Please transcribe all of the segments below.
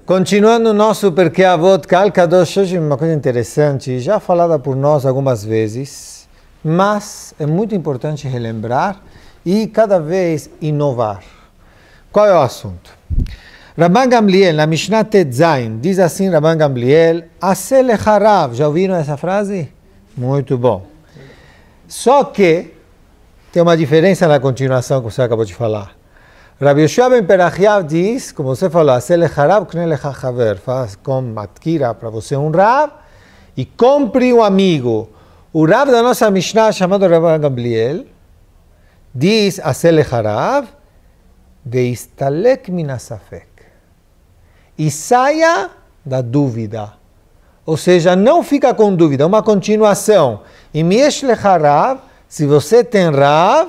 Continuando o nosso Pirkei Avot, Kal Kadosh, hoje uma coisa interessante, já falada por nós algumas vezes, mas é muito importante relembrar e cada vez inovar. Qual é o assunto? Rabban Gamliel, na Mishnah Tetzain, diz assim Rabban Gamliel, Aseh lecha Rav. Já ouviram essa frase? Muito bom. Só que tem uma diferença na continuação que você acabou de falar. Rabbi Yoshua ben Perachiav diz, como você falou, Aseh lecha Rav, kne lecha chaver. Faz com matkira para você um Rav e compre um amigo. O Rav da nossa Mishnah, chamado Rabban Gamliel, diz Aseh lecha Rav, veistalek min hasafek. E saia da dúvida. Ou seja, não fica com dúvida, uma continuação. E Miesh lecha Rav, se você tem Rav,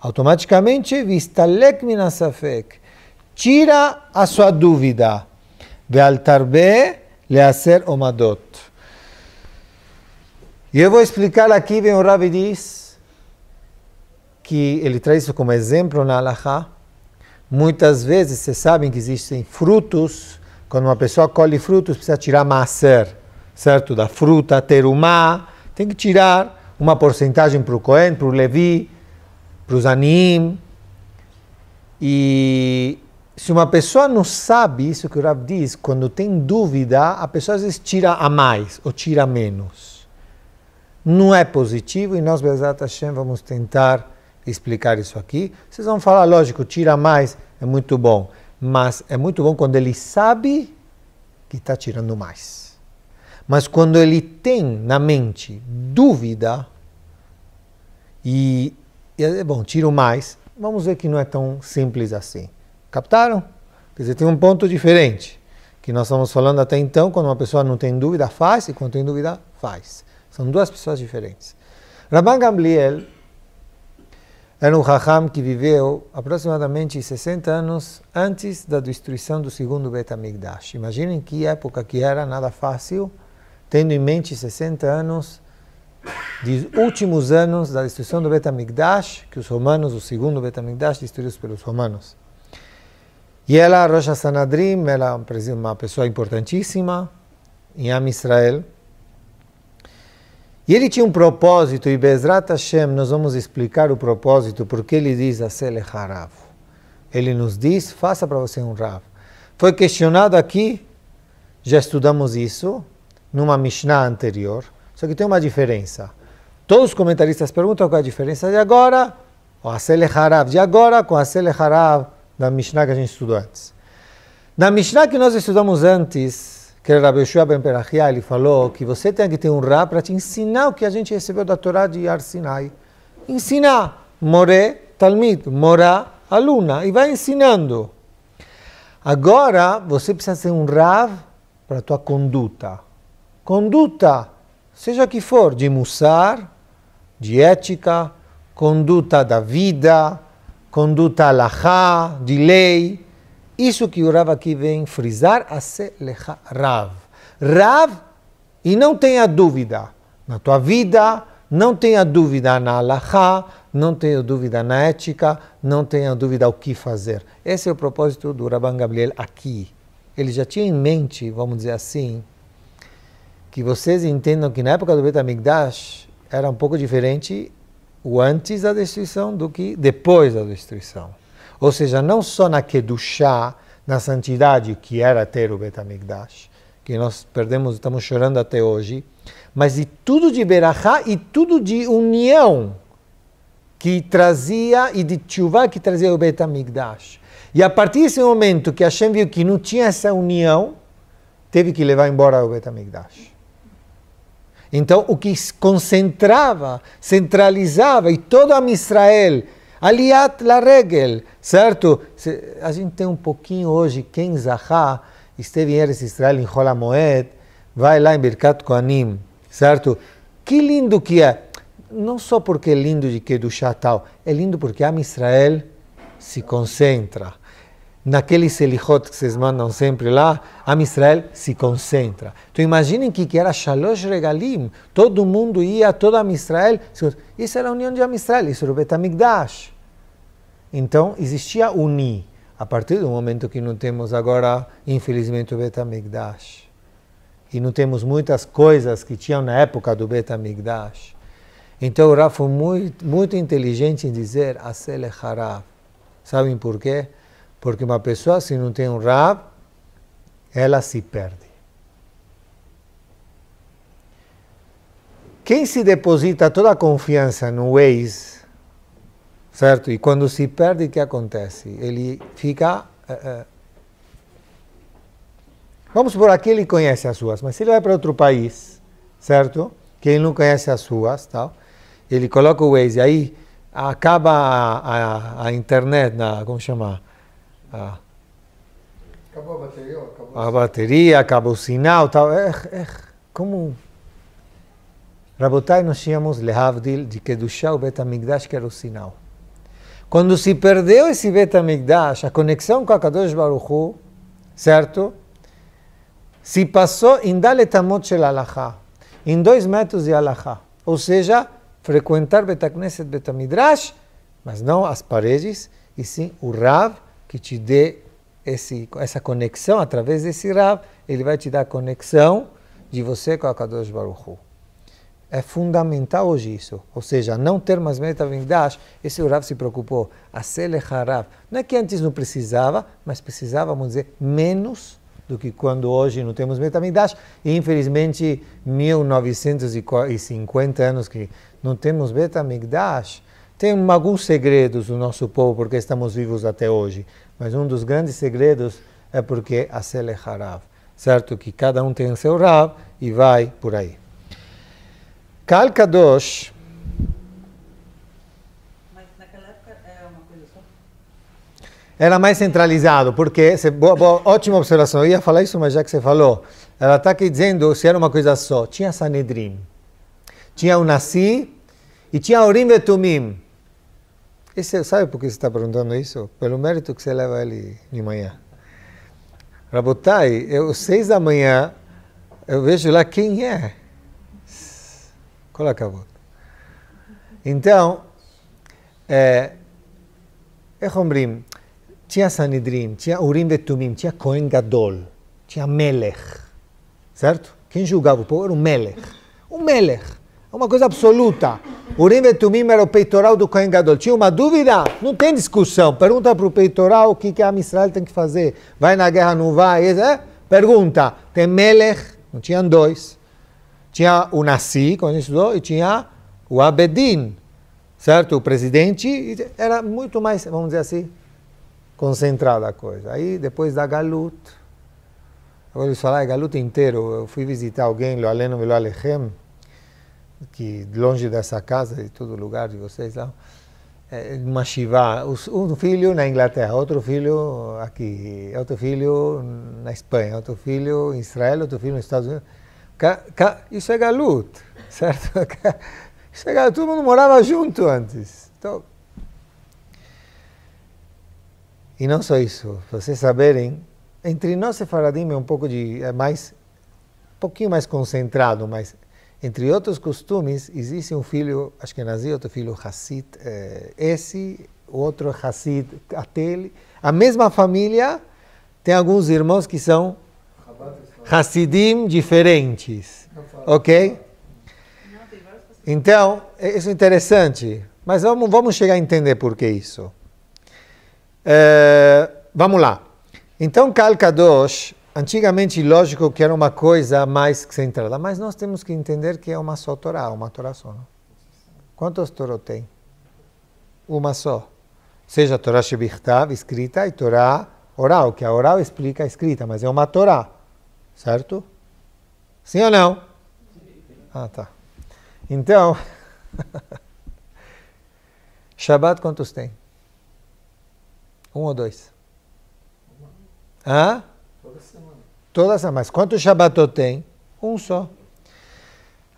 automaticamente, vistalek min hasafek. Tira a sua dúvida. Ve'al tarbe leaser omadot. E eu vou explicar aqui, vem o Rav e diz, que ele traz isso como exemplo na Halachá. Muitas vezes, vocês sabem que existem frutos, quando uma pessoa colhe frutos, precisa tirar maaser, certo? Da fruta, terumá, tem que tirar uma porcentagem para o Cohen, para o Levi, para os anim. E se uma pessoa não sabe isso que o Rav diz, quando tem dúvida, a pessoa às vezes tira a mais ou tira a menos. Não é positivo e nós, Be'ezrat Hashem, vamos tentar explicar isso aqui. Vocês vão falar, lógico, tira mais, é muito bom. Mas é muito bom quando ele sabe que está tirando mais. Mas quando ele tem na mente dúvida e é bom, tiro mais, vamos ver que não é tão simples assim. Captaram? Quer dizer, tem um ponto diferente, que nós estamos falando até então, quando uma pessoa não tem dúvida, faz, e quando tem dúvida, faz. São duas pessoas diferentes. Rabban Gamliel era um Raham que viveu aproximadamente 60 anos antes da destruição do segundo Bet HaMikdash. Imaginem que época que era, nada fácil, tendo em mente 60 anos dos últimos anos da destruição do Bet HaMikdash, que os romanos, o segundo Bet HaMikdash, destruídos pelos romanos. E ela, Rosh Sanhedrin, ela é uma pessoa importantíssima em Am Israel. E ele tinha um propósito, e Be'ezrat Hashem, nós vamos explicar o propósito, porque ele diz Aseh lecha Rav. Ele nos diz, faça para você um Rav. Foi questionado aqui, já estudamos isso, numa Mishnah anterior, só que tem uma diferença. Todos os comentaristas perguntam qual é a diferença de agora, o Aseh lecha Rav de agora, com Aseh lecha Rav da Mishnah que a gente estudou antes. Na Mishnah que nós estudamos antes, que era Rabbi Yoshua ben Perachiav, ele falou que você tem que ter um Rav para te ensinar o que a gente recebeu da Torá de Har Sinai. Ensinar. Moré, Talmid. Morá, aluna. E vai ensinando. Agora, você precisa ter um Rav para a tua conduta. Conduta, seja que for, de mussar, de ética, conduta da vida, conduta alahá, de lei. Isso que o Rav aqui vem frisar, Aseh lecha Rav. Rav, e não tenha dúvida na tua vida, não tenha dúvida na alahá, não tenha dúvida na ética, não tenha dúvida o que fazer. Esse é o propósito do Rabban Gamliel aqui. Ele já tinha em mente, vamos dizer assim, que vocês entendam que na época do Bet HaMikdash era um pouco diferente o antes da destruição do que depois da destruição. Ou seja, não só na Kedushá, na santidade que era ter o Bet HaMikdash, que nós perdemos, estamos chorando até hoje, mas de tudo de Berachá e tudo de união que trazia, e de Tshuvá que trazia o Bet HaMikdash. E a partir desse momento que Hashem viu que não tinha essa união, teve que levar embora o Bet HaMikdash. Então, o que concentrava, centralizava, e todo Am Israel, Aliyat la regel, certo? A gente tem um pouquinho hoje, quem Zahá, esteve em Eretz Israel, em Chol HaMoed, vai lá em Birkat Kohanim, certo? Que lindo que é. Não só porque é lindo de Kedushá tal, é lindo porque Am Israel se concentra. Naquele selichot que vocês mandam sempre lá, Am Israel se concentra. Então imaginem que era Shalosh Regalim, todo mundo ia, todo Am Israel, isso era a união de Am Israel, isso era o Bet HaMikdash. Então existia unir. A partir do momento que não temos agora, infelizmente, o Bet HaMikdash, e não temos muitas coisas que tinham na época do Bet HaMikdash, então o Rav foi muito inteligente em dizer Asele Harav. Sabem por quê? Porque uma pessoa, se não tem um Rav, ela se perde. Quem se deposita toda a confiança no Waze, certo? E quando se perde, o que acontece? Ele fica... vamos por aqui, ele conhece as ruas, mas se ele vai para outro país, certo? Que ele não conhece as ruas, tal, ele coloca o Waze, aí acaba a internet, como chama? Acabou a bateria? A bateria, acaba o sinal, tal. Como... Rabotai, nós tínhamos Lehavdil de Kedushá, o Bet HaMikdash, que era o sinal. Quando se perdeu esse Bet HaMikdash, a conexão com a Kadosh Baruch Hu, certo? Se passou em Dalet Amot Shel Halachá, em 2 metros de Halachá. Ou seja, frequentar Bet HaKnesset, Bet HaMidrash, mas não as paredes, e sim o Rav, que te dê essa conexão, através desse Rav, ele vai te dar a conexão de você com a Kadosh Baruch Hu. É fundamental hoje isso. Ou seja, não ter mais Bet HaMikdash, esse Rav se preocupou. Asele Harav. Não é que antes não precisava, mas precisava, vamos dizer, menos do que quando hoje não temos Bet HaMikdash. E infelizmente, 1950 anos que não temos Bet HaMikdash, tem alguns segredos do nosso povo, porque estamos vivos até hoje. Mas um dos grandes segredos é porque Asele Harav. Certo? Que cada um tem o seu Rav e vai por aí. Kal Kadosh. Mas naquela época era uma coisa só? Era mais centralizado, porque, ótima observação, eu ia falar isso, mas já que você falou, ela está aqui dizendo se era uma coisa só. Tinha Sanedrim, tinha o Nasi e tinha Urim e Tumim. Sabe por que você está perguntando isso? Pelo mérito que você leva ele de manhã. Rabotai, 6 da manhã, eu vejo lá quem é. Coloca a volta. Então, tinha Sanedrim, tinha Urim e Tumim, tinha Kohen Gadol, tinha Melech, certo? Quem julgava o povo era o Melech. O Melech, é uma coisa absoluta. Urim e Tumim era o peitoral do Kohen Gadol. Tinha uma dúvida? Não tem discussão. Pergunta para o peitoral o que a Israel tem que fazer. Vai na guerra, não vai? Pergunta. Tem Melech, não tinham 2. Tinha o Nasi, como a gente estudou, e tinha o Abedin, certo? O presidente, era muito mais, vamos dizer assim, concentrada a coisa. Aí, depois da Galut, agora eles falaram, Galut inteiro, eu fui visitar alguém, Lo Alenu Velo Alechem, que longe dessa casa, de todo lugar de vocês lá, uma Shiva, um filho na Inglaterra, outro filho aqui, outro filho na Espanha, outro filho em Israel, outro filho nos Estados Unidos. Isso é Galut, certo? Isso é Galut, todo mundo morava junto antes. Então, e não só isso, para vocês saberem, entre nós Sefaradim é um pouquinho mais concentrado, mas entre outros costumes, existe um filho Ashkenazi, outro filho Hassid, o outro Hassid, aquele. A mesma família tem alguns irmãos que são Hassidim diferentes, ok? Então, isso é interessante, mas vamos chegar a entender por que isso. Vamos lá. Então, Kal Kadosh, antigamente, lógico que era uma coisa mais centrada, mas nós temos que entender que é uma só Torá só. Não? Quantos Torá tem? Uma só. Seja Torá Shebichtav, escrita, e Torá oral, que a oral explica a escrita, mas é uma Torá. Certo? Sim ou não? Ah, tá. Então, Shabbat quantos tem? 1 ou 2? Hã? Toda semana. Toda semana. Mas quantos Shabbatot tem? 1 só.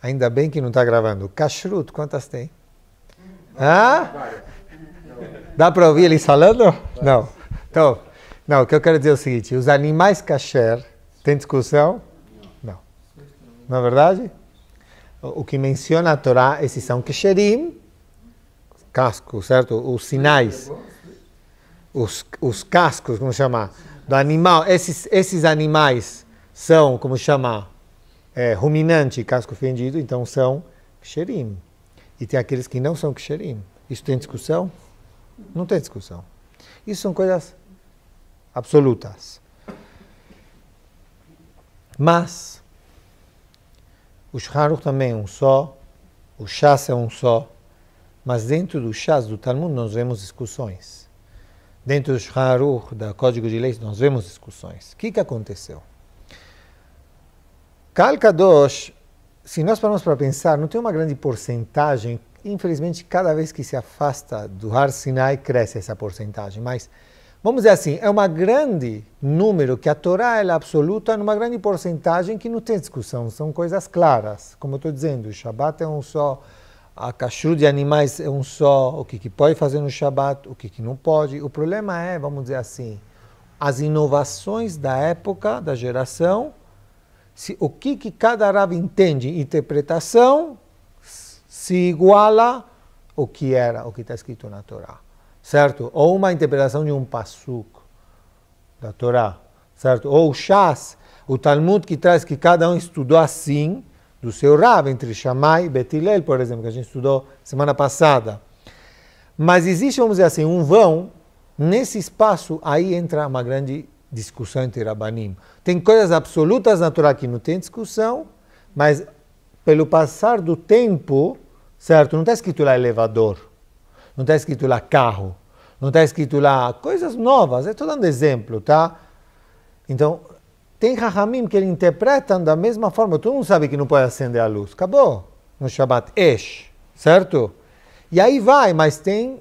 Ainda bem que não está gravando. Kashrut, quantas tem? Hã? Dá para ouvir eles falando? Não. Então, não, o que eu quero dizer é o seguinte, os animais kasher, tem discussão? Não. Não é verdade? O que menciona a Torá, esses são kesherim, casco, certo? Os sinais. os cascos, como chama, do animal, esses animais são, como chama, ruminante, casco fendido, então são ksherim. E tem aqueles que não são ksherim. Isso tem discussão? Não tem discussão. Isso são coisas absolutas. Mas o Shulchan Aruch também é um só, o Shas é um só, mas dentro do Shas, do Talmud, nós vemos discussões. Dentro do Shulchan Aruch, do Código de Leis, nós vemos discussões. O que aconteceu? Kal Kadosh, se nós paramos para pensar, não tem uma grande porcentagem, infelizmente, cada vez que se afasta do Har Sinai, cresce essa porcentagem, mas vamos dizer assim, é um grande número que a Torá é absoluta, numa grande porcentagem que não tem discussão, são coisas claras. Como eu estou dizendo, o Shabat é um só, a kashrut de animais é um só, o que pode fazer no Shabat, o que não pode. O problema é, vamos dizer assim, as inovações da época, da geração, o que cada Rav entende, interpretação, se iguala ao que era, o que está escrito na Torá. Certo? Ou uma interpretação de um pasuk da Torá, certo? Ou o Shas, o Talmud que traz que cada um estudou assim, do seu Rav, entre Shammai e Bet Hillel, por exemplo, que a gente estudou semana passada. Mas existe, vamos dizer assim, um vão, nesse espaço, aí entra uma grande discussão entre Rabanim. Tem coisas absolutas na Torá que não tem discussão, mas pelo passar do tempo, certo? Não está escrito lá elevador. Não está escrito lá carro, não está escrito lá coisas novas, estou dando exemplo, tá? Então, tem Rahamim que eles interpretam da mesma forma, todo mundo sabe que não pode acender a luz, acabou, no Shabbat, Esh, certo? E aí vai, mas tem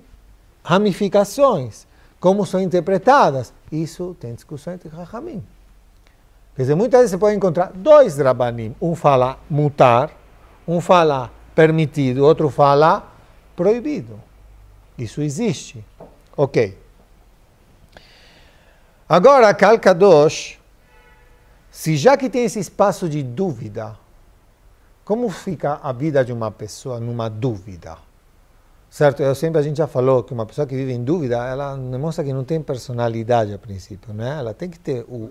ramificações, como são interpretadas, isso tem discussão entre Rahamim. Quer dizer, muitas vezes você pode encontrar dois Rabanim, um fala mutar, um fala permitido, outro fala proibido. Isso existe. Ok. Agora, Kal Kadosh, se já que tem esse espaço de dúvida, como fica a vida de uma pessoa numa dúvida? Certo? A gente já falou que uma pessoa que vive em dúvida, ela demonstra que não tem personalidade a princípio, né? Ela tem que ter o...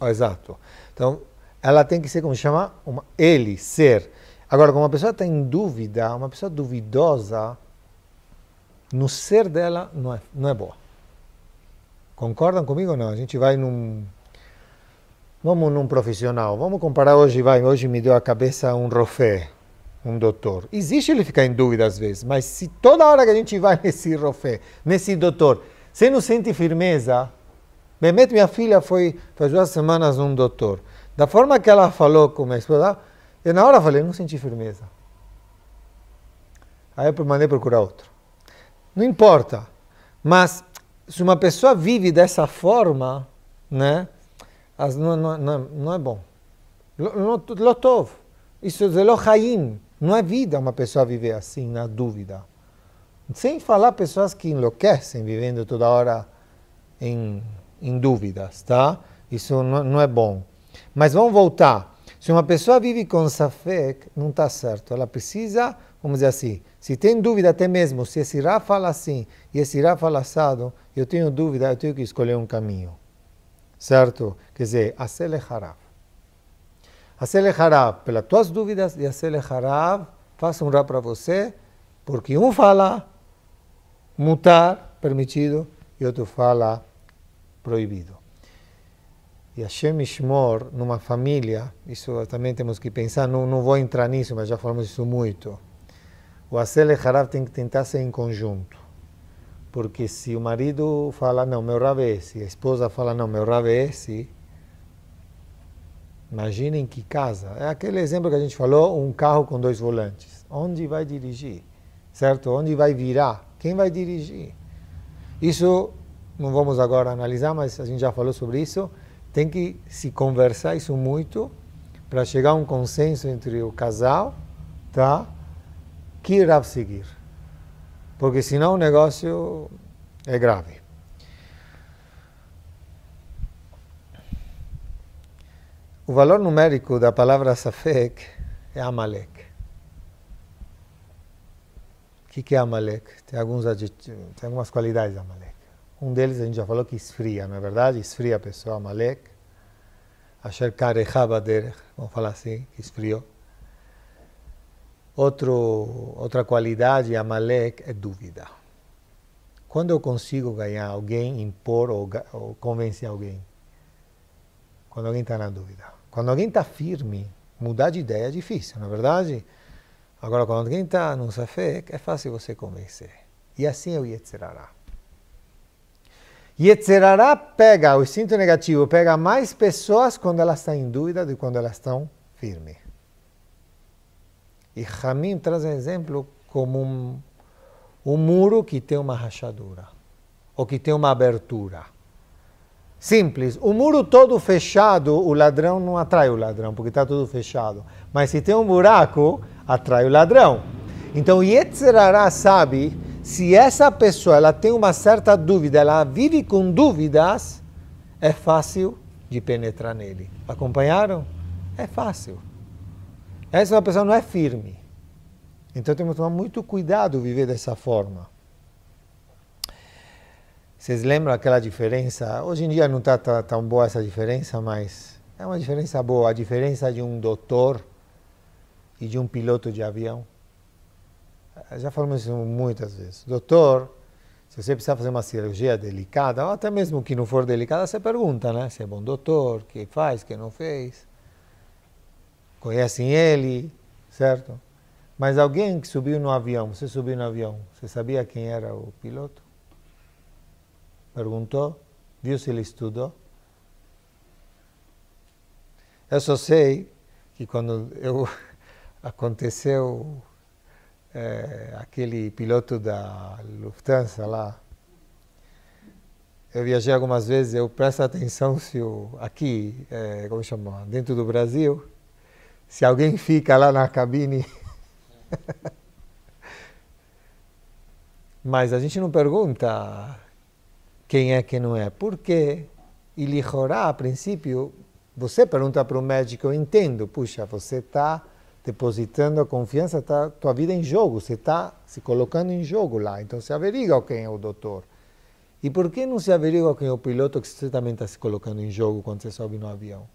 Exato. Então, ela tem que ser, como chama, ele, ser. Agora, quando uma pessoa está em dúvida, uma pessoa duvidosa, no ser dela não é boa. Concordam comigo ou não? A gente vai vamos num profissional. Vamos comparar hoje me deu a cabeça um rofé, um doutor. Existe ele ficar em dúvida às vezes, mas se toda hora que a gente vai nesse rofé, nesse doutor, você não sente firmeza, Bemet, minha filha faz 2 semanas num doutor. Da forma que ela falou com minha esposa, eu na hora falei, não senti firmeza. Aí eu mandei procurar outro. Não importa, mas se uma pessoa vive dessa forma, né, não é bom. Lotov, isso é lohaim, não é vida uma pessoa viver assim, na dúvida. Sem falar pessoas que enlouquecem vivendo toda hora em dúvidas, tá? Isso não é bom. Mas vamos voltar. Se uma pessoa vive com safek, não está certo. Ela precisa, vamos dizer assim, se tem dúvida até mesmo, se esse Rav fala assim e esse Rav fala assado, eu tenho dúvida, eu tenho que escolher um caminho. Certo? Quer dizer, Asele Harav. Asele Harav pelas tuas dúvidas e Asele Harav, faça um Rav para você, porque um fala mutar, permitido, e outro fala proibido. E Hashem Ishmor, numa família, isso também temos que pensar, não vou entrar nisso, mas já falamos isso muito. O Asele Harav tem que tentar ser em conjunto. Porque se o marido fala, não, meu Rav é esse, a esposa fala, não, meu Rav é esse, imaginem que casa. É aquele exemplo que a gente falou, um carro com 2 volantes. Onde vai dirigir? Certo? Onde vai virar? Quem vai dirigir? Isso não vamos agora analisar, mas a gente já falou sobre isso. Tem que se conversar isso muito para chegar a um consenso entre o casal, tá? Que Rav seguir. Porque senão o negócio é grave. O valor numérico da palavra Safek é Amalek. que é Amalek? Tem alguns adjetivos, tem algumas qualidades de Amalek. Um deles a gente já falou que esfria, não é verdade? Esfria a pessoa, Amalek. Asher karecha baderech, vamos falar assim, que esfriou. Outra qualidade, Amalek, é dúvida. Quando eu consigo ganhar alguém, impor ou convencer alguém? Quando alguém está na dúvida. Quando alguém está firme, mudar de ideia é difícil, não é verdade? Agora, quando alguém está no safek, é fácil você convencer. E assim é o Yetzer Hara. Yetzer Hara pega, o instinto negativo, pega mais pessoas quando elas estão em dúvida do que quando elas estão firmes. E Hamim traz um exemplo como um muro que tem uma rachadura, ou que tem uma abertura. Simples, o muro todo fechado, o ladrão não atrai o ladrão, porque está tudo fechado. Mas se tem um buraco, atrai o ladrão. Então o Yetzer Hara sabe, se essa pessoa ela tem uma certa dúvida, ela vive com dúvidas, é fácil de penetrar nele. Acompanharam? É fácil. Essa pessoa não é firme. Então temos que tomar muito cuidado viver dessa forma. Vocês lembram aquela diferença? Hoje em dia não está tão boa essa diferença, mas é uma diferença boa. A diferença de um doutor e de um piloto de avião. Já falamos isso muitas vezes. Doutor, se você precisar fazer uma cirurgia delicada, ou até mesmo que não for delicada, você pergunta, né? Se é bom doutor, o que faz, o que não fez. Conhecem ele, certo? Mas alguém que subiu no avião, você subiu no avião, você sabia quem era o piloto? Perguntou? Viu se ele estudou? Eu só sei que quando aconteceu aquele piloto da Lufthansa lá, eu viajei algumas vezes, eu presto atenção se aqui, como chama, dentro do Brasil, se alguém fica lá na cabine. Mas a gente não pergunta quem é, quem não é. Porque, e lihorá, a princípio, você pergunta para o médico, eu entendo, puxa, você está depositando a confiança, está tua vida em jogo, você está se colocando em jogo lá, então se averigua quem é o doutor. E por que não se averigua quem é o piloto que você também está se colocando em jogo quando você sobe no avião?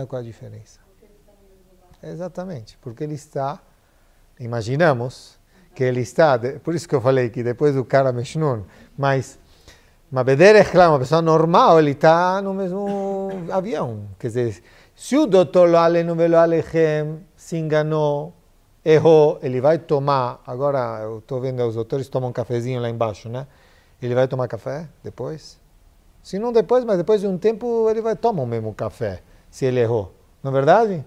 Qual a diferença? Exatamente, porque ele está, imaginamos, que ele está, por isso que eu falei que depois do cara Meshnun, mas uma uma pessoa normal, ele está no mesmo avião. Quer dizer, se o doutor Lo Alenu Velo Alechem se enganou, errou, ele vai tomar, agora eu estou vendo os doutores tomam um cafezinho lá embaixo, né? Ele vai tomar café depois? Se não depois, mas depois de um tempo ele vai tomar o mesmo café, se ele errou. Não é verdade?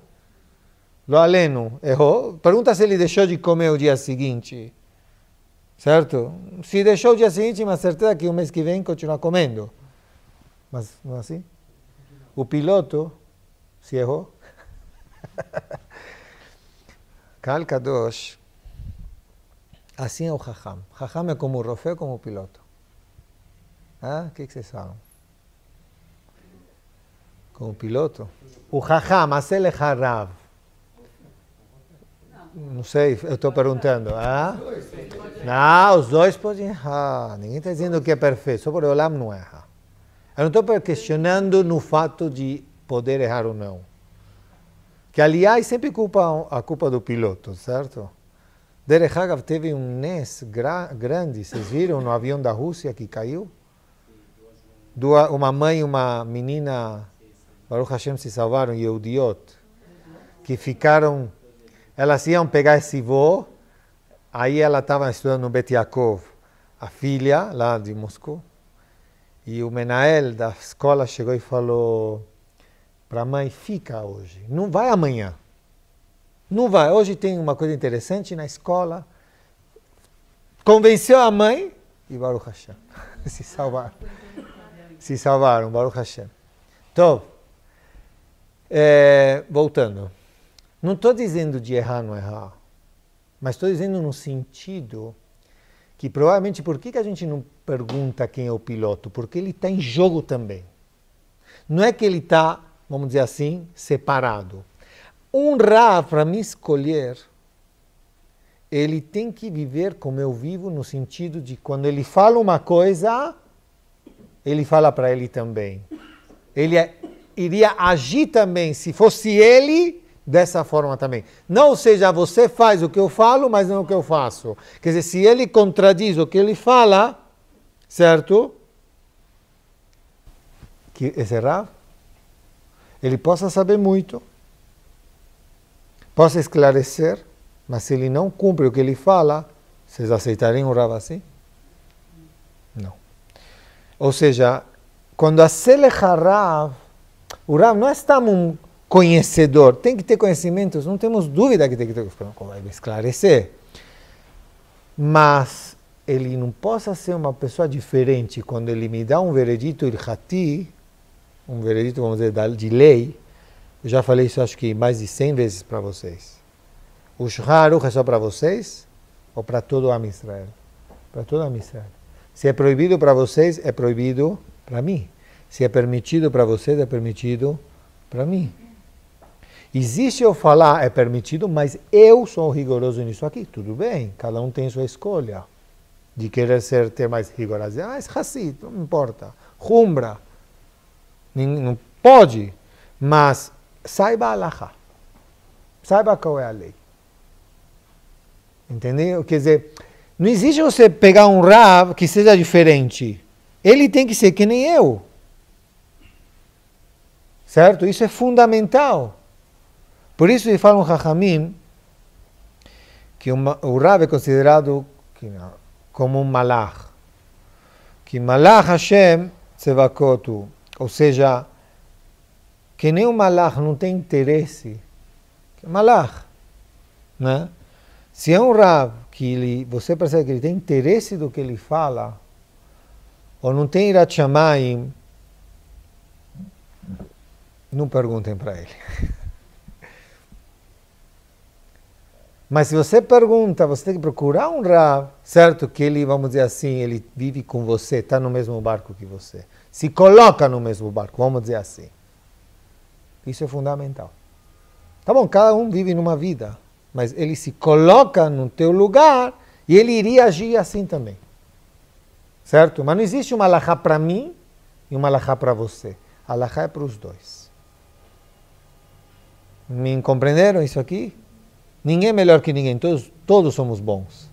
Lo Alenu errou, pergunta se ele deixou de comer o dia seguinte. Certo? Se deixou o dia seguinte, uma certeza que o mês que vem continua comendo. Mas não é assim? O piloto se errou. Kal Kadosh, assim é o Chacham. Chacham é como o Rofé, como o piloto. O que vocês falam? Como o piloto? O Chacham, Asele Harav. Não sei, eu estou perguntando. Não, os dois podem errar. Ninguém está dizendo que é perfeito. Só por Olam não erra. Eu não estou questionando no fato de poder errar ou não. Que, aliás, sempre a culpa do piloto, certo? Derech Hagav teve um NES grande. Vocês viram no avião da Rússia que caiu? Uma mãe e uma menina, Baruch Hashem, se salvaram, Yehudiot, que ficaram... Elas iam pegar esse voo, aí ela estava estudando no Bet Yaakov, a filha lá de Moscou, e o Menael da escola chegou e falou para a mãe, fica hoje, não vai amanhã. Não vai, hoje tem uma coisa interessante na escola. Convenceu a mãe e Baruch Hashem, se salvaram. Se salvaram, Baruch Hashem. Então, voltando. Não estou dizendo de errar ou não errar, mas estou dizendo no sentido que provavelmente por que a gente não pergunta quem é o piloto? Porque ele está em jogo também. Não é que ele está, vamos dizer assim, separado. Um Rav, para me escolher, ele tem que viver como eu vivo, no sentido de quando ele fala uma coisa, ele fala para ele também. Ele iria agir também, se fosse ele, dessa forma também. Não seja, você faz o que eu falo, mas não o que eu faço. Quer dizer, se ele contradiz o que ele fala, certo? Que esse Rav, ele possa saber muito, possa esclarecer, mas se ele não cumpre o que ele fala, vocês aceitariam um Rav assim? Não. Ou seja, quando a Selecha Rav, o Rav não é só um conhecedor, tem que ter conhecimentos, não temos dúvida que tem que ter, vai esclarecer. Mas ele não possa ser uma pessoa diferente quando ele me dá um veredito ilhati, um veredito, vamos dizer, de lei. Eu já falei isso acho que mais de 100 vezes para vocês. O Shulchan Aruch é só para vocês ou para todo o Am Israel? Para todo o Am Israel. Se é proibido para vocês, é proibido para mim. Se é permitido para vocês, é permitido para mim. Existe eu falar, é permitido, mas eu sou rigoroso nisso aqui. Tudo bem, cada um tem sua escolha de querer ter mais rigoroso. Ah, é Hassid, não importa. Humbra, não pode, mas saiba a halakha. Saiba qual é a lei. Entendeu? Quer dizer, não existe você pegar um Rav que seja diferente. Ele tem que ser que nem eu. Certo? Isso é fundamental. Por isso ele fala um Chachamim que o Rav é considerado como um malach. Que malach Hashem tzevakotu. Ou seja, que nem o malach não tem interesse. Que é malach. Né? Se é um Rav que você percebe que ele tem interesse do que ele fala, ou não tem Irat Shamayim, não perguntem para ele. Mas se você pergunta, você tem que procurar um Rav, certo? Que ele, vamos dizer assim, ele vive com você, está no mesmo barco que você. Se coloca no mesmo barco, vamos dizer assim. Isso é fundamental. Tá bom, cada um vive numa vida, mas ele se coloca no teu lugar e ele iria agir assim também. Certo? Mas não existe uma halakha para mim e uma halakha para você. A halakha é para os dois. Me compreenderam isso aqui? Ninguém é melhor que ninguém, todos somos bons.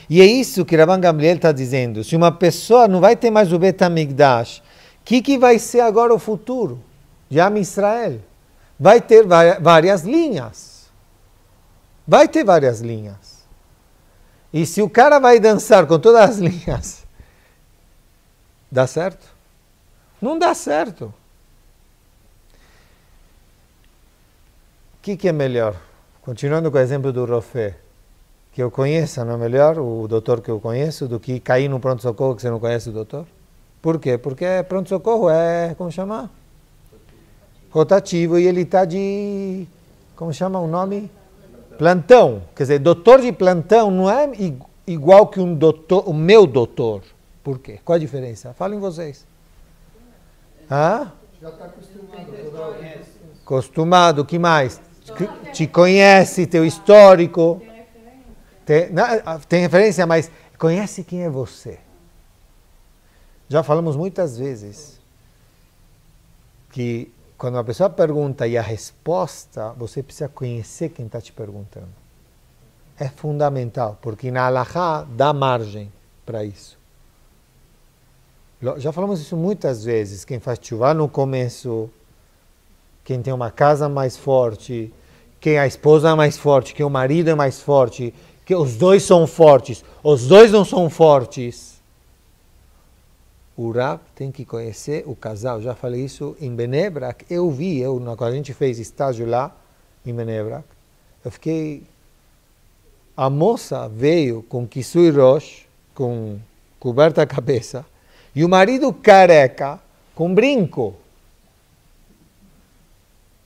E é isso que Rabban Gamliel está dizendo. Se uma pessoa não vai ter mais o Bet HaMikdash, o que vai ser agora o futuro de Am Israel? Vai ter várias linhas. Vai ter várias linhas. E se o cara vai dançar com todas as linhas, dá certo? Não dá certo. O que é melhor? Continuando com o exemplo do Rofé, que eu conheça, não é melhor o doutor que eu conheço do que cair no pronto-socorro que você não conhece o doutor? Por quê? Porque pronto-socorro é, como chama? Rotativo, e ele está de, como chama o nome? Plantão. Quer dizer, doutor de plantão não é igual que um doutor, o meu doutor. Por quê? Qual a diferença? Falem vocês. Hã? Já está acostumado. Acostumado, o que mais? Te conhece, teu histórico. Tem referência, mas conhece quem é você. Já falamos muitas vezes que quando uma pessoa pergunta e a resposta, você precisa conhecer quem está te perguntando. É fundamental, porque na halakha dá margem para isso. Já falamos isso muitas vezes. Quem faz tchuvá no começo, quem tem uma casa mais forte, quem a esposa é mais forte, quem o marido é mais forte, que os dois são fortes, os dois não são fortes. O Rav tem que conhecer o casal. Já falei isso em Bnei Brak. Quando a gente fez estágio lá em Bnei Brak, eu fiquei... A moça veio com kissui rosh, com coberta a cabeça, e o marido careca, com brinco.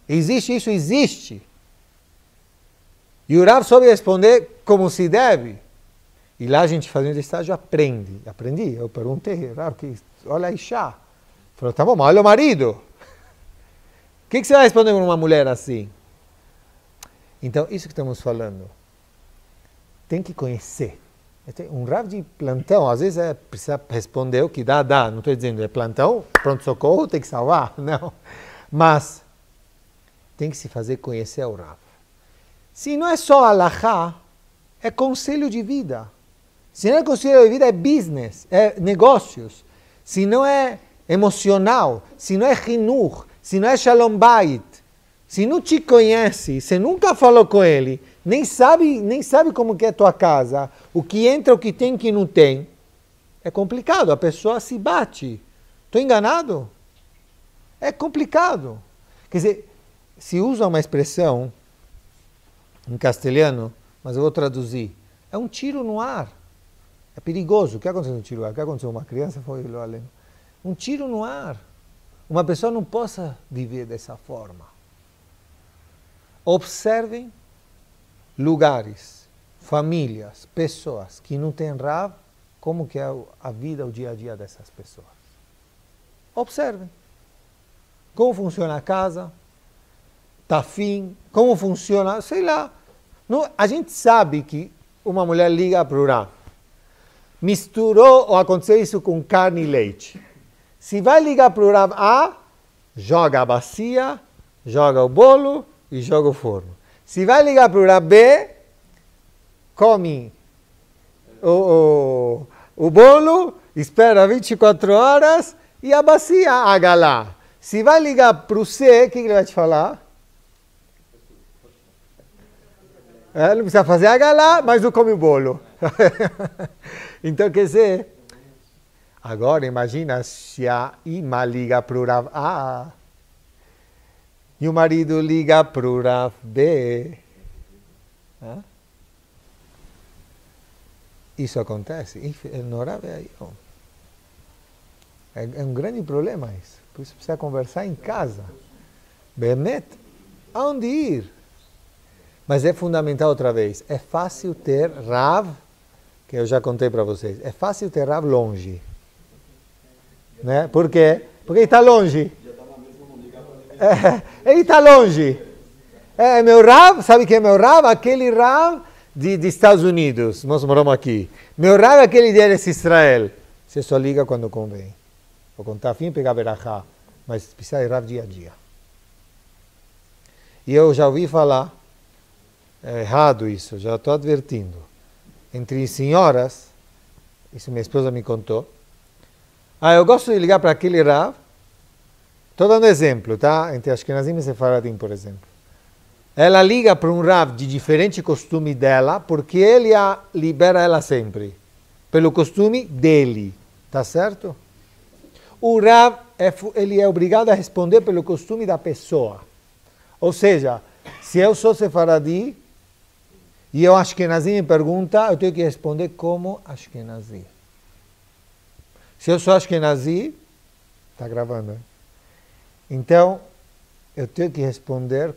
Existe isso? Existe. E o Rav soube responder como se deve. E lá a gente fazendo estágio aprendi. Eu perguntei, Rav, olha a Isha. Falou, tá bom, mas olha o marido. O que você vai responder para uma mulher assim? Então, isso que estamos falando. tem que conhecer. Um Rav de plantão, às vezes precisa responder o que dá. Não estou dizendo é plantão, pronto-socorro, tem que salvar. Não. Mas tem que se fazer conhecer o Rav. Se não é só alahá, é conselho de vida. Se não é conselho de vida, é business, é negócios. Se não é emocional, se não é hinur, se não é shalom bait, se não te conhece, se nunca falou com ele, nem sabe como que é a tua casa, o que entra, o que tem, o que não tem, é complicado, a pessoa se bate. Estou enganado? É complicado. Quer dizer, se usa uma expressão em castelhano, mas eu vou traduzir, é um tiro no ar. É perigoso. O que aconteceu no tiro no ar? O que aconteceu com uma criança foi um tiro no ar. Uma pessoa não possa viver dessa forma. Observem lugares, famílias, pessoas que não têm Rav, como que é a vida, o dia a dia dessas pessoas. Observem. Como funciona a casa, tá fim, como funciona, sei lá. Não, a gente sabe que uma mulher liga para o Rav. Misturou ou aconteceu isso com carne e leite. Se vai ligar para o Rav A, joga a bacia, joga o bolo e joga o forno. Se vai ligar para o Rav B, come o bolo, espera 24 horas e a bacia agalá. Se vai ligar para o C, o que ele vai te falar? Não precisa fazer agalá, mas não come o bolo. Então, quer dizer, agora imagina se a Ima liga para o Rav A e o marido liga para o Rav B. Isso acontece? No Rav é um grande problema isso. Por isso precisa conversar em casa. Bemet, aonde ir? Mas é fundamental outra vez. É fácil ter Rav, que eu já contei para vocês. É fácil ter Rav longe. Né? Por quê? Porque ele está longe. Ele está longe. Meu Rav, sabe quem é meu Rav? Aquele Rav de Estados Unidos. Nós moramos aqui. Meu Rav é aquele de Eretz Israel. Você só liga quando convém. Vou contar fim e pegar berachá. Mas precisa de Rav dia a dia. E eu já ouvi falar, é errado isso, já estou advertindo. Entre senhoras, isso minha esposa me contou. Eu gosto de ligar para aquele Rav. Estou dando exemplo, tá? Entre Ashkenazim e Sefaradim, por exemplo. Ela liga para um Rav de diferente costume dela, porque ele libera ela sempre. Pelo costume dele. Tá certo? O Rav, ele é obrigado a responder pelo costume da pessoa. Ou seja, se eu sou Sefaradi e eu Ashkenazim me pergunta, eu tenho que responder como Ashkenazi. Se eu sou Ashkenazi, está gravando, hein? Então, eu tenho que responder,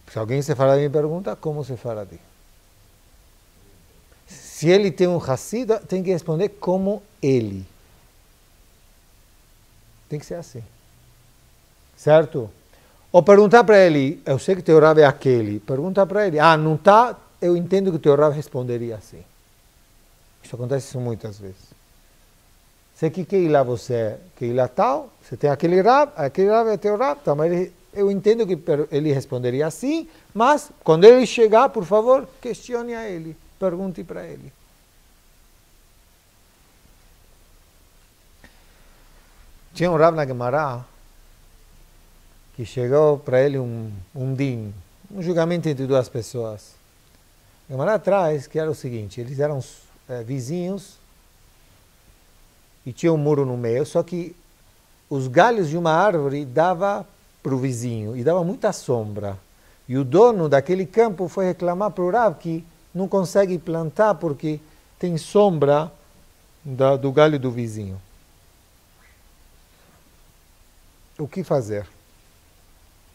se alguém Sefaradi me pergunta, como Sefaradi. Se ele tem um Hassid, tem que responder como ele. Tem que ser assim. Certo? Ou perguntar para ele, eu sei que teu Rav é aquele, pergunta para ele, não está, eu entendo que teu Rav responderia assim. Isso acontece muitas vezes. Sei que ilá você é, que ilá tal, você tem aquele Rav é teu Rav, tá, mas eu entendo que ele responderia assim, mas quando ele chegar, por favor, questione a ele, pergunte para ele. Tinha um Rav na Gemara que chegou para ele um din, um julgamento entre duas pessoas. A Gemara traz que era o seguinte, eles eram vizinhos e tinha um muro no meio, só que os galhos de uma árvore dava para o vizinho e dava muita sombra. E o dono daquele campo foi reclamar para o Rav que não consegue plantar porque tem sombra do galho do vizinho. O que fazer?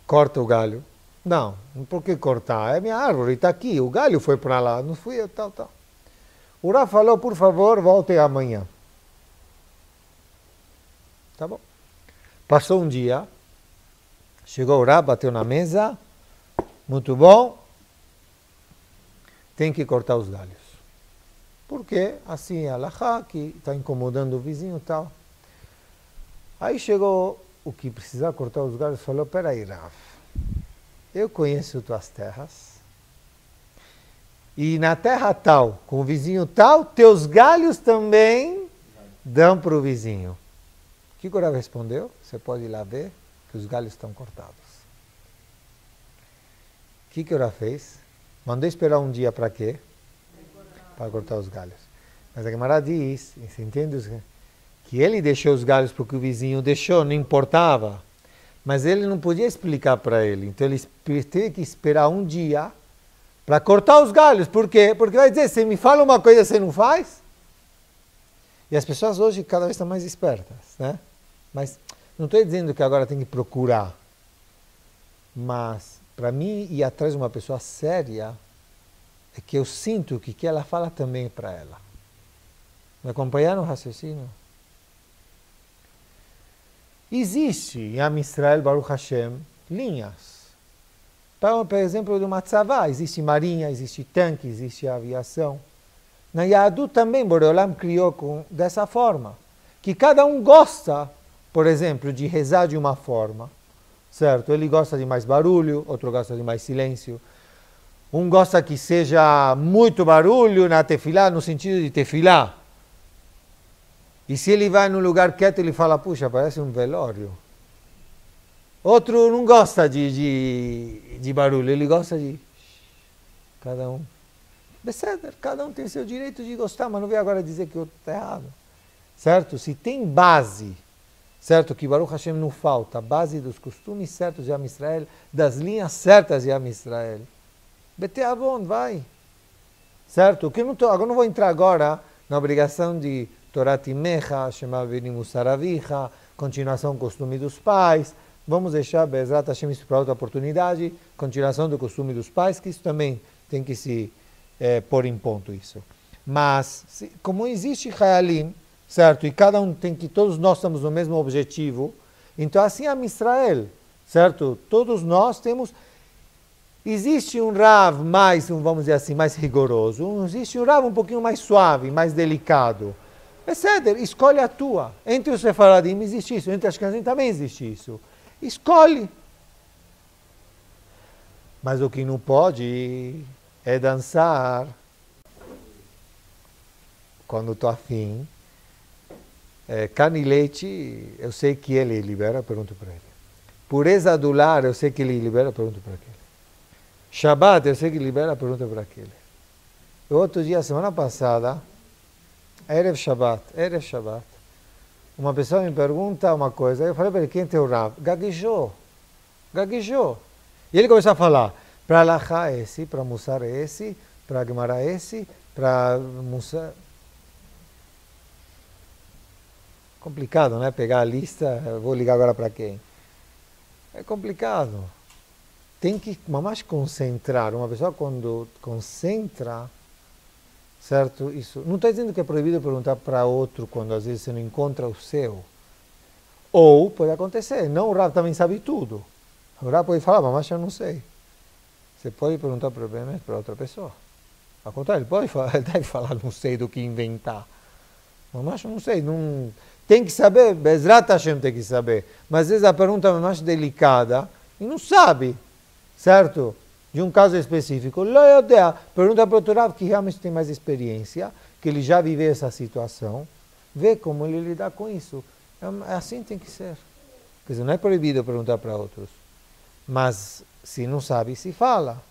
Corta o galho? Não, por que cortar? É minha árvore, está aqui, o galho foi para lá, não fui eu, tal. O Rav falou, por favor, volte amanhã. Tá bom. Passou um dia, chegou o Rav, bateu na mesa, muito bom, tem que cortar os galhos. Porque assim é alahá, que está incomodando o vizinho e tal. Aí chegou o que precisava cortar os galhos e falou, peraí, Rav, eu conheço tuas terras, e na terra tal, com o vizinho tal, teus galhos também dão para o vizinho. O que o Rav respondeu? Você pode ir lá ver que os galhos estão cortados. O que o Rav fez? Mandou esperar um dia para quê? Para cortar os galhos. Mas a Gemara diz, você entende? Que ele deixou os galhos porque o vizinho deixou, não importava. Mas ele não podia explicar para ele. Então ele teve que esperar um dia para cortar os galhos. Por quê? Porque vai dizer, você me fala uma coisa você não faz? E as pessoas hoje cada vez estão mais espertas, né? Mas não estou dizendo que agora tem que procurar. Mas para mim ir atrás de uma pessoa séria, é que eu sinto que o que ela fala também é para ela. Me acompanharam o raciocínio? Existe em Am Israel, Baruch Hashem, linhas. Por exemplo, do Matzavá, existe marinha, existe tanque, existe aviação. Na Yahadut também, Boreolam criou dessa forma. Que cada um gosta, por exemplo, de rezar de uma forma. Certo? Ele gosta de mais barulho, outro gosta de mais silêncio. Um gosta que seja muito barulho na tefilá, no sentido de tefilá. E se ele vai num lugar quieto, ele fala, puxa, parece um velório. Outro não gosta de barulho, ele gosta de... Cada um. Cada um tem seu direito de gostar, mas não vem agora dizer que o outro está errado. Certo? Se tem base, certo? Que Baruch Hashem não falta, base dos costumes certos de Am Israel, das linhas certas de Am Israel. Bete Avon, vai. Certo? Que agora não vou entrar agora na obrigação de Torah Timecha, Shema Venimus Aravicha, continuação do costume dos pais. Vamos deixar Bezrat Hashem isso para outra oportunidade. Continuação do costume dos pais, que isso também tem que se pôr em ponto isso. Mas, como existe Hayalim, certo? E cada um tem que, todos nós estamos no mesmo objetivo. Então assim é Am Israel, certo? Todos nós temos... Existe um Rav mais, vamos dizer assim, mais rigoroso. Existe um Rav um pouquinho mais suave, mais delicado. É ceder, escolhe a tua. Entre os Sefaradim existe isso, entre as Ashkenazim também existe isso. Escolhe. Mas o que não pode é dançar quando estou afim. Carne e leite, eu sei que ele libera, pergunto para ele. Pureza do lar, eu sei que ele libera, pergunto para aquele. Shabbat, eu sei que libera, pergunta para aquele. Outro dia, semana passada, Erev Shabbat, uma pessoa me pergunta uma coisa, eu falei para ele, quem é teu Rav? Gaguejou. E ele começou a falar, para Alachá esse, para Mussar esse, para Gemara esse, para Mussar... Complicado, né? Pegar a lista, eu vou ligar agora para quem? É complicado. Tem que mais concentrar. Uma pessoa quando concentra, certo? Isso. Não estou dizendo que é proibido perguntar para outro quando às vezes você não encontra o seu. Ou pode acontecer, não o Rav também sabe tudo. O Rav pode falar, mas eu não sei. Você pode perguntar problemas para outra pessoa. Ao contrário, ele deve falar, não sei do que inventar. Mas eu não sei, não... Tem que saber, Bezrat Hashem tem que saber. Mas às vezes a pergunta é mais delicada e não sabe. Certo? De um caso específico. Pergunta para o Rav que realmente tem mais experiência, que ele já viveu essa situação, vê como ele lidar com isso. Assim tem que ser. Quer dizer, não é proibido perguntar para outros. Mas se não sabe, se fala.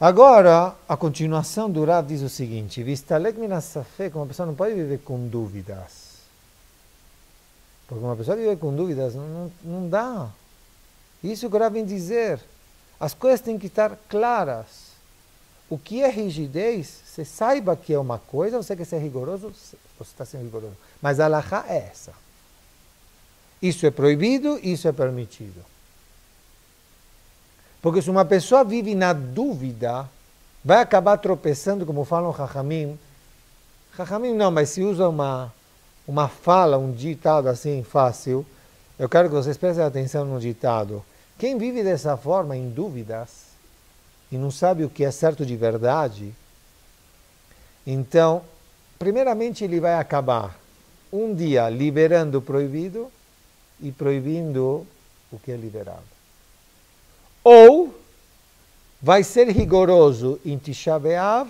Agora, a continuação do Rav diz o seguinte, Vistalek minasafek, uma pessoa não pode viver com dúvidas. Porque uma pessoa viver com dúvidas não dá. Isso que o Rav vem dizer. As coisas têm que estar claras. O que é rigidez, você saiba que é uma coisa, você quer ser rigoroso, você está sendo rigoroso. Mas a halakha é essa. Isso é proibido, isso é permitido. Porque se uma pessoa vive na dúvida, vai acabar tropeçando, como falam Chachamim. Chachamim não, mas se usa uma fala, um ditado assim fácil, eu quero que vocês prestem atenção no ditado. Quem vive dessa forma, em dúvidas, e não sabe o que é certo de verdade, Então, primeiramente ele vai acabar um dia liberando o proibido e proibindo o que é liberado. Ou vai ser rigoroso em Tisha B'Av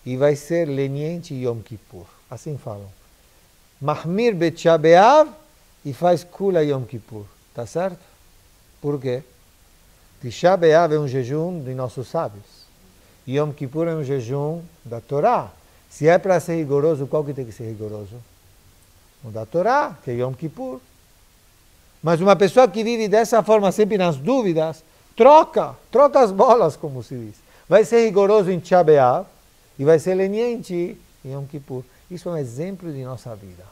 e vai ser leniente em Yom Kippur. Assim falam. Mahmir B'Tisha B'Av e faz Kula Yom Kippur. Tá certo? Por quê? Tisha B'Av é um jejum de nossos sábios. Yom Kippur é um jejum da Torá. Se é para ser rigoroso, qual que tem que ser rigoroso? O da Torá, que é Yom Kippur. Mas uma pessoa que vive dessa forma, sempre nas dúvidas, troca as bolas, como se diz. Vai ser rigoroso em Tisha B'Av e vai ser leniente em Yom Kippur. Isso é um exemplo de nossa vida.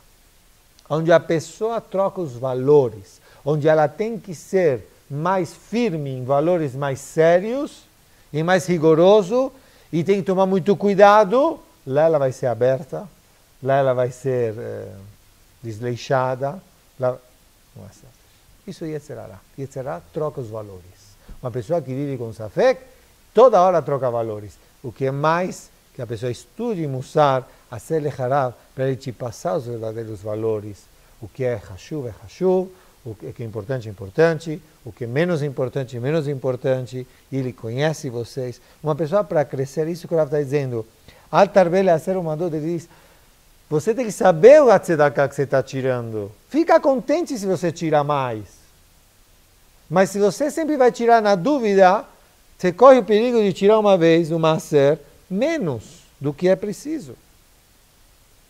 Onde a pessoa troca os valores, onde ela tem que ser mais firme em valores mais sérios e mais rigoroso e tem que tomar muito cuidado, lá ela vai ser aberta, lá ela vai ser desleixada. Lá... Não é certo. Isso é Yetzirah. Yetzirah troca os valores. Uma pessoa que vive com Safek, toda hora troca valores. O que é mais que a pessoa estude Mussar, a Selech Harav, para ele te passar os verdadeiros valores. O que é Hashuv, o que é importante, o que é menos importante, e ele conhece vocês. Uma pessoa para crescer, isso que o Rav está dizendo, Al-Tarbele a ser uma dor, ele diz, você tem que saber o Tzedakah que você está tirando. Fica contente se você tira mais. Mas se você sempre vai tirar na dúvida, você corre o perigo de tirar uma vez o Maser menos do que é preciso.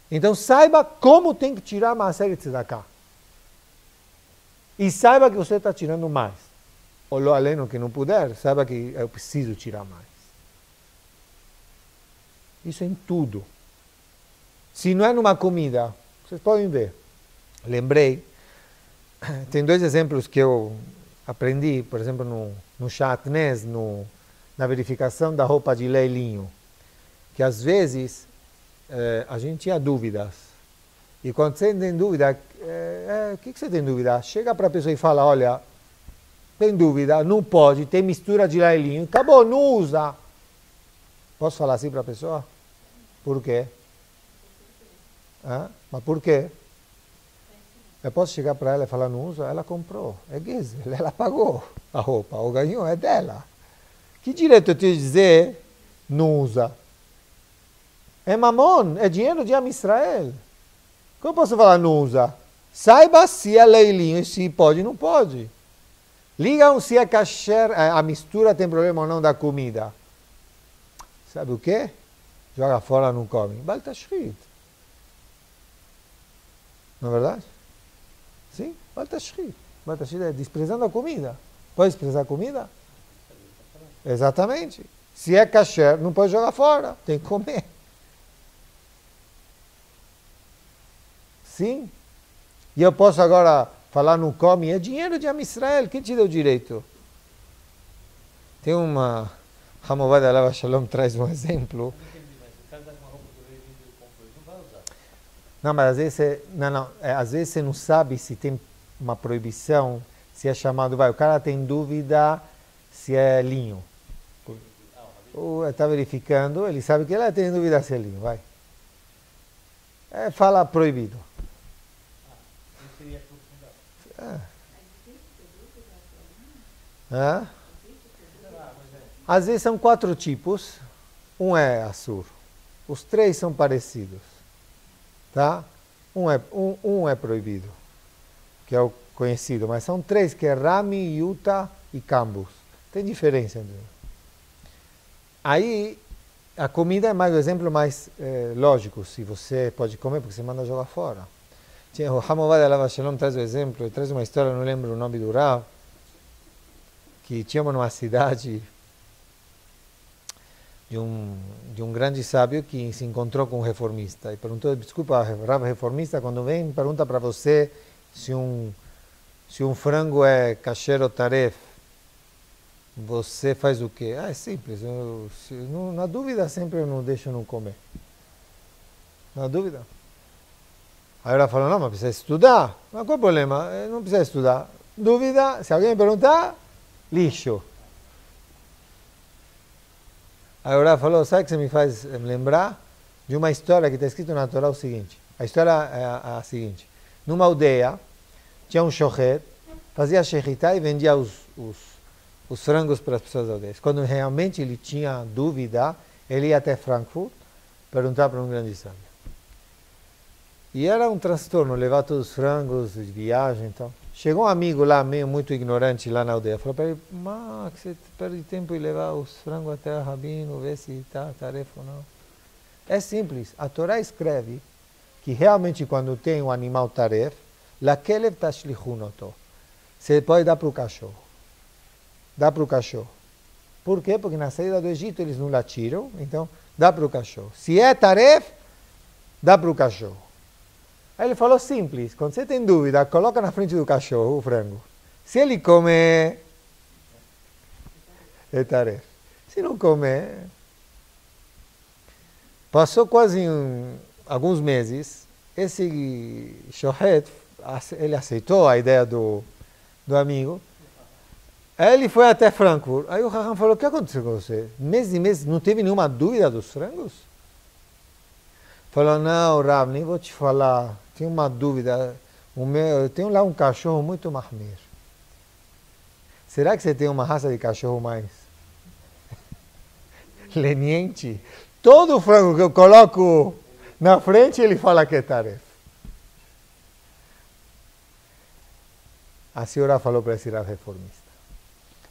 Então saiba como tem que tirar Maser e Tzedakah. E saiba que você está tirando mais. Ou lo aleno que não puder, saiba que eu preciso tirar mais. Isso é em tudo. Se não é numa comida, vocês podem ver. Lembrei, tem dois exemplos que eu aprendi, por exemplo, no Shatnez, na verificação da roupa de lã e linho. Que às vezes a gente tinha dúvidas. E quando você tem dúvida, o que você tem dúvida? Chega para a pessoa e fala, olha, tem dúvida, não pode, tem mistura de lã e linho, acabou, não usa. Posso falar assim para a pessoa? Por quê? Mas por quê? Eu posso chegar para ela e falar, não usa? Ela comprou, é Gezel, ela pagou a roupa, ou ganhou, é dela. Que direito eu tenho de dizer, não usa? É mamon, é dinheiro de Am Israel. Como eu posso falar não usa? Saiba se é leilinho, se pode ou não pode. Ligam se é kasher, a mistura tem problema ou não da comida. Sabe o quê? Joga fora, não come. Bal tashchit. Não é verdade? Sim, Bal tashchit. Bal tashchit é desprezando a comida. Pode desprezar a comida? Exatamente. Se é kasher, não pode jogar fora. Tem que comer. Sim? E eu posso agora falar não come, é dinheiro de Am Israel, quem te deu direito? Tem uma... Hamovad Alav Shalom traz um exemplo. Não, mas às vezes às vezes você não sabe se tem uma proibição, se é chamado, o cara tem dúvida se é linho. Está verificando, ele sabe que ela tem dúvida se é linho, vai. Fala proibido. Às vezes são 4 tipos, um é assur, os 3 são parecidos, tá? Um é proibido, que é o conhecido, mas são 3 que é Rami, Yuta e Cambus. Tem diferença entre eles. Aí a comida é mais o exemplo mais lógico, se você pode comer porque você manda jogar fora. O Hamovad Alav Shalom traz o exemplo, ele traz uma história, não lembro o nome do Rav, que tinha numa cidade de um grande sábio que se encontrou com um reformista e perguntou, desculpa, Rav reformista, quando vem pergunta para você se um frango é kasher ou taref, você faz o quê? É simples, na dúvida sempre eu não deixo não comer. Na dúvida. Aí ela falou, não, mas precisa estudar. Mas qual é o problema? Não precisa estudar. Dúvida, se alguém me perguntar, lixo. Aí ela falou, sabe o que você me faz lembrar? de uma história que está escrita na Torá o seguinte. A história é a seguinte. Numa aldeia, tinha um shochet, fazia shechitá e vendia os frangos para as pessoas da aldeia. Quando realmente ele tinha dúvida, ele ia até Frankfurt perguntar para um grande sábio. E era um transtorno levar todos os frangos de viagem e tal. Chegou um amigo lá, meio muito ignorante, lá na aldeia. Falou para ele, mas você perde tempo em levar os frangos até o rabino, ver se está tarefa ou não. É simples. A Torá escreve que realmente quando tem um animal taref, lakelev tashlichunoto. Você pode dar para o cachorro. Dá para o cachorro. Por quê? Porque na saída do Egito eles não latiram, então dá para o cachorro. Se é taref, dá para o cachorro. Aí ele falou simples, quando você tem dúvida, coloca na frente do cachorro o frango. Se ele comer, é taref. Se não comer... Passou quase alguns meses, esse shochet, ele aceitou a ideia do amigo. Aí ele foi até Frankfurt. Aí o Raham falou, o que aconteceu com você? Meses e meses, não teve nenhuma dúvida dos frangos? Falou, não, Rav, nem vou te falar. Tenho uma dúvida. Eu tenho lá um cachorro muito mahmir. Será que você tem uma raça de cachorro mais leniente? Todo frango que eu coloco na frente, ele fala que é taref. A senhora falou para esse Rav reformista.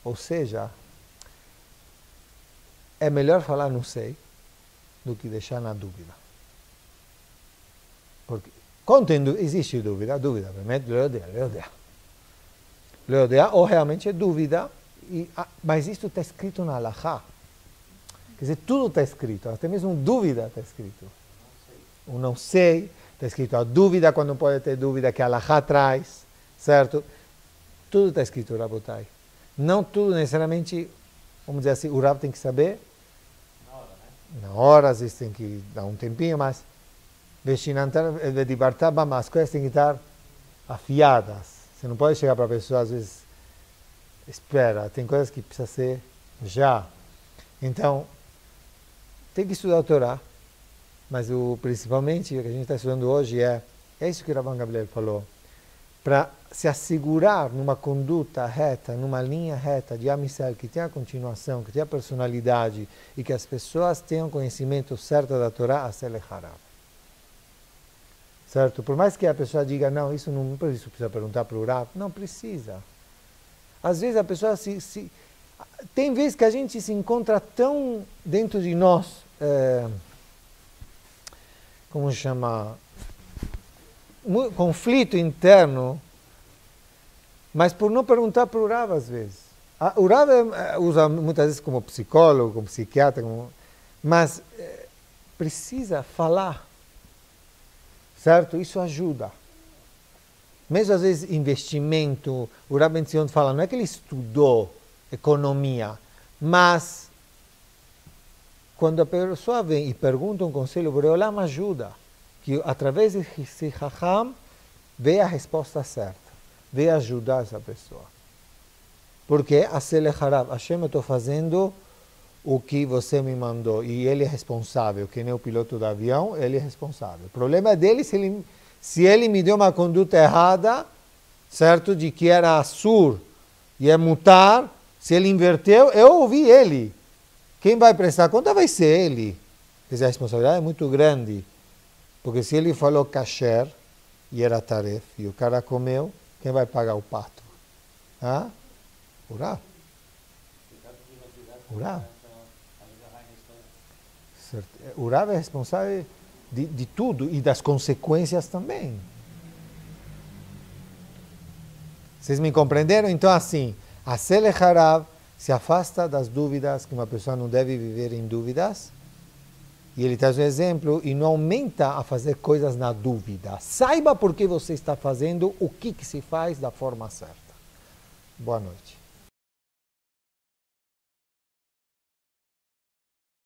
Ou seja, é melhor falar não sei do que deixar na dúvida. Porque quando existe dúvida, realmente leodea, ou realmente é dúvida, mas isso está escrito na Halachá. Quer dizer, tudo está escrito, até mesmo dúvida está escrito. O não sei, está escrito a dúvida, quando pode ter dúvida, que a Halachá traz, certo? Tudo está escrito, Rabotai. Não tudo necessariamente, vamos dizer assim, o Rav tem que saber. Na hora, às vezes tem que dar um tempinho, mas as coisas têm que estar afiadas. Você não pode chegar para a pessoa, às vezes, espera, tem coisas que precisa ser já. Então, tem que estudar a Torá, mas principalmente o que a gente está estudando hoje é isso que o Rabban Gamliel falou, para se assegurar numa conduta reta, numa linha reta de Am Yisrael, que tenha continuação, que tenha personalidade e que as pessoas tenham conhecimento certo da Torá, a Selecharav. Certo? Por mais que a pessoa diga, não, isso não precisa perguntar para o Rav, não precisa. Às vezes a pessoa tem vezes que a gente se encontra tão dentro de nós, como chama, conflito interno, mas por não perguntar para o Rav às vezes. O Rav usa muitas vezes como psicólogo, como psiquiatra, mas precisa falar, certo? Isso ajuda. Mesmo às vezes investimento, o Rav Ben Zion fala, não é que ele estudou economia, mas quando a pessoa vem e pergunta um conselho, o Boreolam ajuda, que através desse Chacham vê a resposta certa, vê ajudar essa pessoa. Porque a Selecharav, Hashem, eu estou fazendo o que você me mandou, e ele é responsável, que nem o piloto do avião, ele é responsável. O problema é dele se ele me deu uma conduta errada, certo, de que era sur e é mutar, se ele inverteu, eu ouvi ele. Quem vai prestar conta vai ser ele. Quer dizer, a responsabilidade é muito grande. Porque se ele falou kasher e era taref, e o cara comeu, quem vai pagar o pato? Ah? O Rav. O Rav. O Rav é responsável de tudo e das consequências também. Vocês me compreenderam? Então, assim, a Selecharav se afasta das dúvidas, que uma pessoa não deve viver em dúvidas, e ele traz um exemplo, e não aumenta a fazer coisas na dúvida. Saiba por que você está fazendo, o que se faz da forma certa. Boa noite.